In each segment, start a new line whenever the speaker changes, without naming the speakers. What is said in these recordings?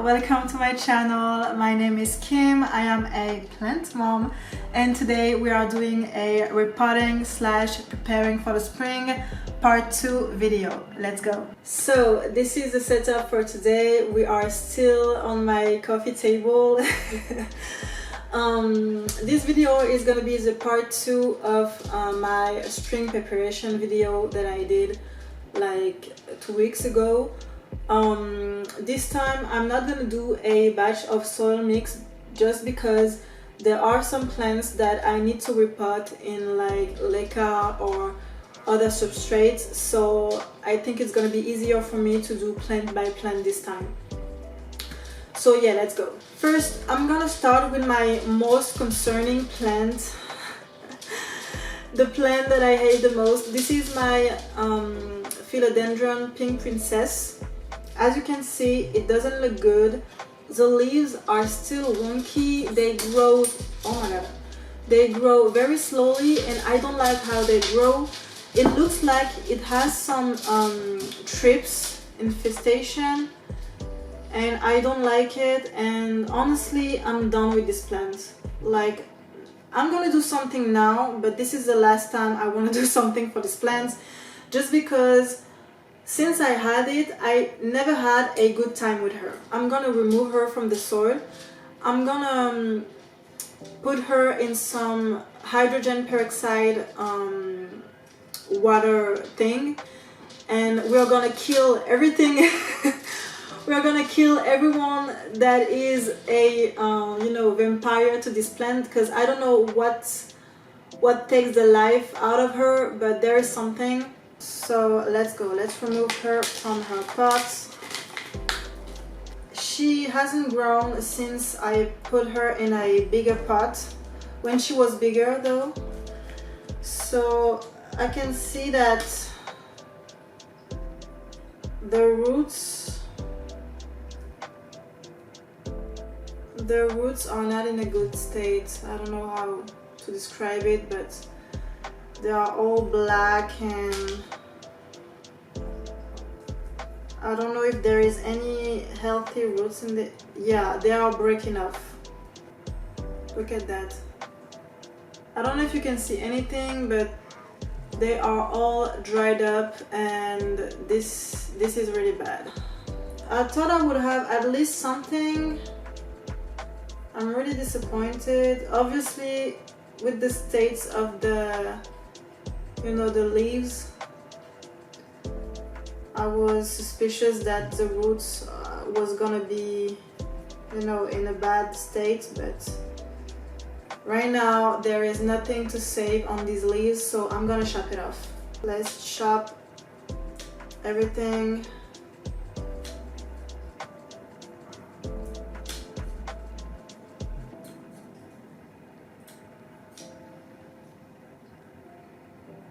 welcome to my channel. My name is Kim. I am a plant mom and today we are doing a repotting / preparing for the spring part 2 video. Let's go. So this is the setup for today. We are still on my coffee table. This video is gonna be the part 2 of my spring preparation video that I did like 2 weeks ago. This time I'm not gonna do a batch of soil mix just because there are some plants that I need to repot in like leca or other substrates, so I think it's gonna be easier for me to do plant by plant this time. So yeah, let's go. First, I'm gonna start with my most concerning plant. The plant that I hate the most. This is my philodendron pink princess. As you can see, it doesn't look good. The leaves are still wonky. They grow, oh my god, they grow very slowly and I don't like how they grow. It looks like it has some thrips infestation and I don't like it, and honestly I'm done with this plant. Like, I'm gonna do something now, but this is the last time I want to do something for this plant, just because since I had it, I never had a good time with her. I'm gonna remove her from the soil. I'm gonna put her in some hydrogen peroxide water thing, and we're gonna kill everything. We're gonna kill everyone that is a vampire to this plant, because I don't know what takes the life out of her, but there is something. So let's go. Let's remove her from her pot. She hasn't grown since I put her in a bigger pot, when she was bigger though. So I can see that the roots are not in a good state. I don't know how to describe it, but they are all black and I don't know if there is any healthy roots in the... Yeah, they are breaking off. Look at that. I don't know if you can see anything, but they are all dried up and this is really bad. I thought I would have at least something. I'm really disappointed. Obviously, with the states of the the leaves, I was suspicious that the roots was gonna be in a bad state, but right now there is nothing to save on these leaves, so I'm gonna chop it off. Let's chop everything.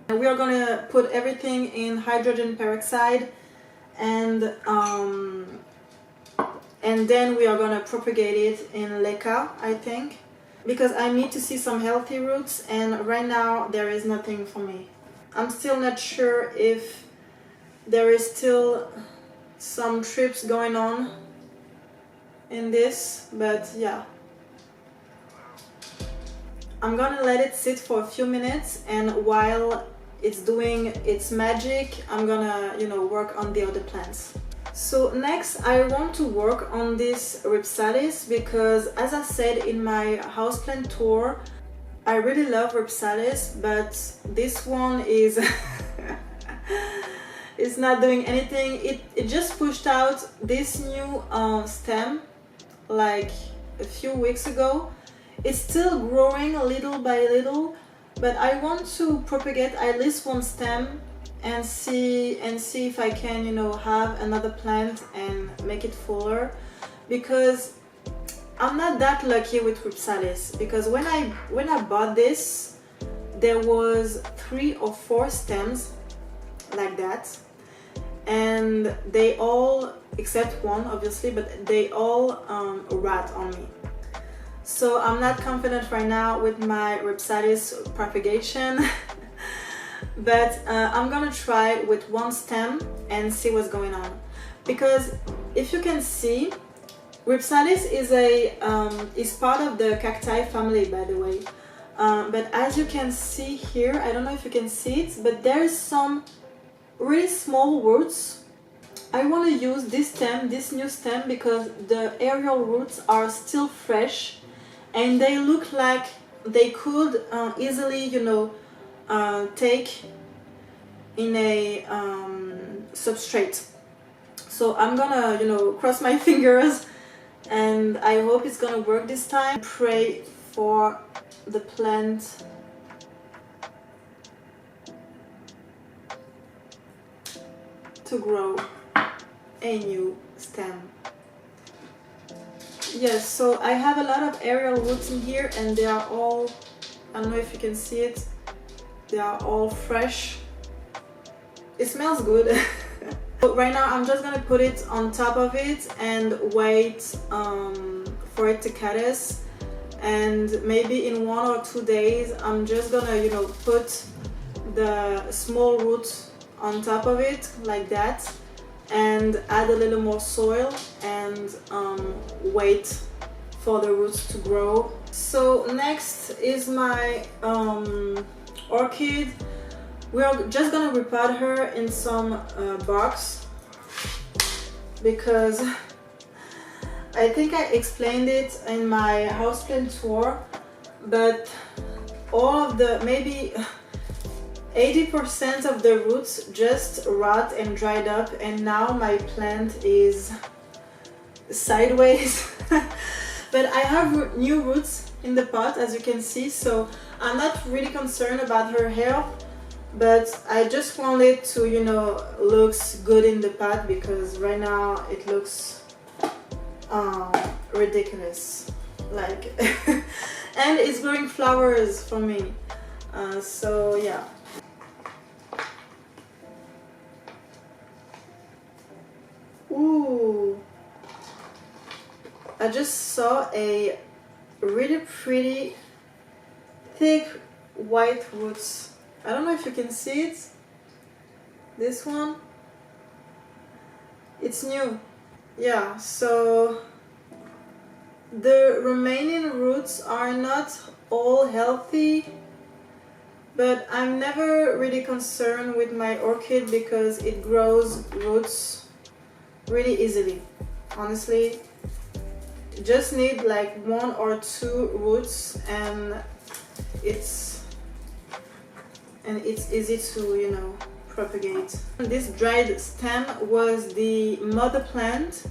We are gonna put everything in hydrogen peroxide, and then we are gonna propagate it in leca, I think, because I need to see some healthy roots, and right now there is nothing for me. I'm still not sure if there is still some thrips going on in this, but yeah. I'm gonna let it sit for a few minutes, and while it's doing its magic, I'm gonna work on the other plants. So next I want to work on this Rhipsalis, because as I said in my houseplant tour, I really love Rhipsalis, but this one is it's not doing anything. It just pushed out this new stem like a few weeks ago. It's still growing little by little, but I want to propagate at least one stem and see if I can have another plant and make it fuller, because I'm not that lucky with Rhipsalis, because when I bought this, there was 3 or 4 stems like that, and they all, except one obviously, but they all rat on me. So I'm not confident right now with my Rhipsalis propagation. But I'm gonna try with one stem and see what's going on, because if you can see, Rhipsalis is part of the cacti family, by the way. But as you can see here, I don't know if you can see it, but there's some really small roots. I want to use this new stem, because the aerial roots are still fresh and they look like they could easily, take in a substrate. So I'm gonna, cross my fingers, and I hope it's gonna work this time. Pray for the plant to grow a new stem. Yes, so I have a lot of aerial roots in here, and they are all, I don't know if you can see it, they are all fresh. It smells good. But right now I'm just gonna put it on top of it and wait for it to caddis, and maybe in 1 or 2 days I'm just gonna put the small roots on top of it like that, and add a little more soil and wait for the roots to grow. So next is my orchid. We are just gonna repot her in some box, because I think I explained it in my houseplant tour, but all of the, maybe 80% of the roots just rot and dried up, and now my plant is sideways. But I have new roots in the pot, as you can see, so I'm not really concerned about her health. But I just want it to, looks good in the pot, because right now it looks ridiculous. Like, and it's growing flowers for me. So yeah. Ooh. I just saw a really pretty thick white roots. I don't know if you can see it. This one, it's new. Yeah, so the remaining roots are not all healthy, but I'm never really concerned with my orchid, because it grows roots really easily. Honestly, just need like 1 or 2 roots, and it's easy to, propagate. This dried stem was the mother plant,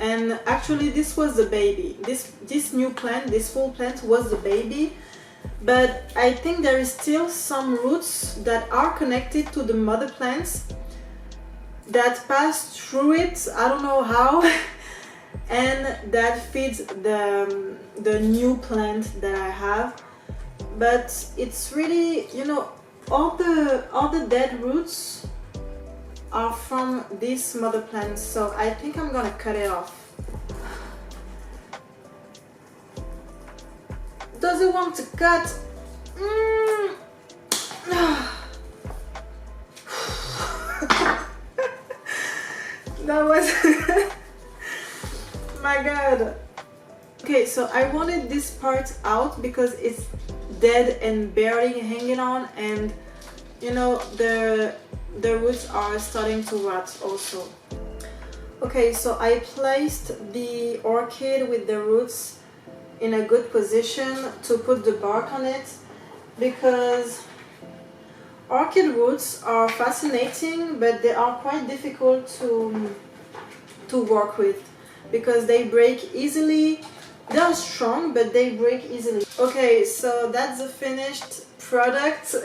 and actually this was the baby. This new plant, this full plant, was the baby, but I think there is still some roots that are connected to the mother plants that pass through it, I don't know how, and that feeds the new plant that I have. But it's really, all the dead roots are from this mother plant, so I think I'm gonna cut it off. Does it want to cut? That was my god. Okay, so I wanted this part out because it's dead and barely hanging on, and the roots are starting to rot also. Okay, so I placed the orchid with the roots in a good position to put the bark on it, because orchid roots are fascinating, but they are quite difficult to work with, because they break easily. They are strong, but they break easily. Okay, so that's the finished product.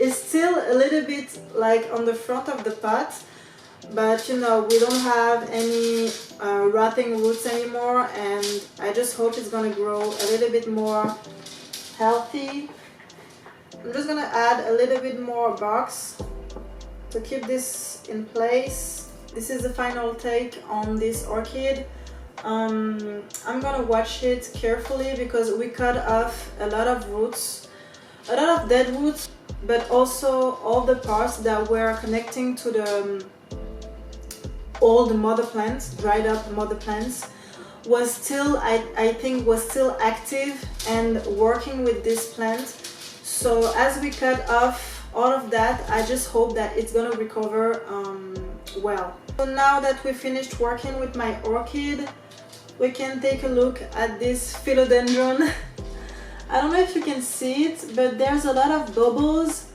It's still a little bit like on the front of the pot, but we don't have any rotting roots anymore, and I just hope it's gonna grow a little bit more healthy. I'm just gonna add a little bit more box to keep this in place. This is the final take on this orchid. I'm gonna watch it carefully, because we cut off a lot of roots, a lot of dead roots, but also all the parts that were connecting to the old mother plants, dried up mother plants. was still, I think was still active and working with this plant. So as we cut off all of that, I just hope that it's gonna recover well. So now that we finished working with my orchid, we can take a look at this philodendron. I don't know if you can see it, but there's a lot of bubbles.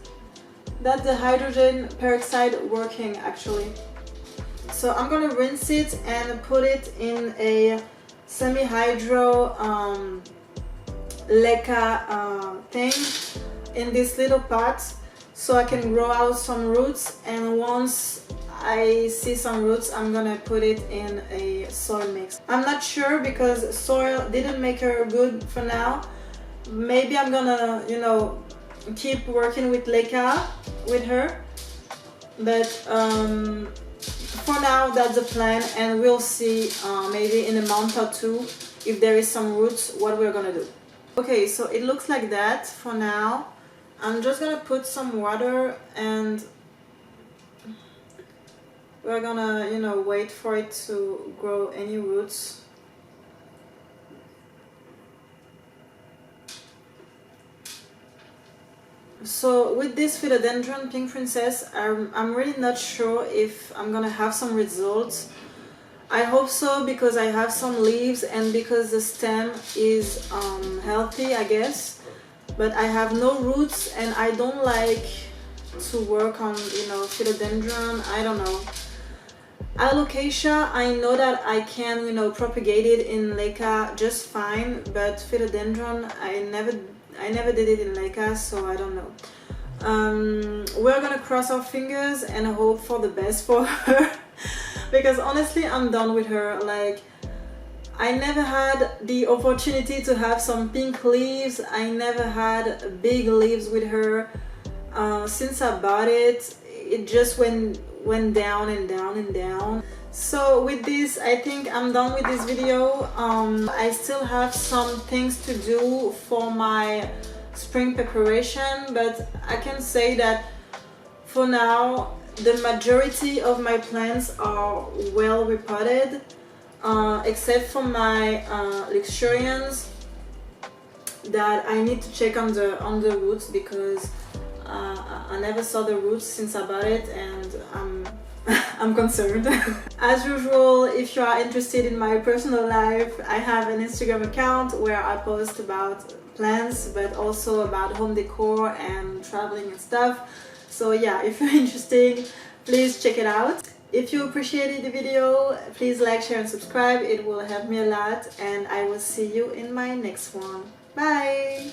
That's the hydrogen peroxide working actually. So I'm gonna rinse it and put it in a semi-hydro leca thing in this little pot, so I can grow out some roots, and once I see some roots I'm gonna put it in a soil mix. I'm not sure because soil didn't make her good for now. Maybe I'm gonna, you know, keep working with leca with her, but for now that's the plan, and we'll see maybe in a month or two if there is some roots what we're gonna do. Okay, so it looks like that for now. I'm just gonna put some water and we're gonna, you know, wait for it to grow any roots. So with this philodendron pink princess, I'm really not sure if I'm gonna have some results. I hope so, because I have some leaves and because the stem is healthy, I guess. But I have no roots and I don't like to work on, you know, philodendron. I don't know. Alocasia, I know that I can, you know, propagate it in leca just fine, but philodendron, I never did it in leca, so I don't know. We're gonna cross our fingers and hope for the best for her because honestly I'm done with her. Like, I never had the opportunity to have some pink leaves. I never had big leaves with her. Since I bought it, it just went down and down and down. So with this, I think I'm done with this video. I still have some things to do for my spring preparation, but I can say that for now the majority of my plants are well repotted, except for my luxurians that I need to check on the roots, because I never saw the roots since I bought it, and I'm concerned. As usual, if you are interested in my personal life, I have an Instagram account where I post about plants, but also about home decor and traveling and stuff. So yeah, if you're interested, please check it out. If you appreciated the video, please like, share and subscribe. It will help me a lot, and I will see you in my next one. Bye!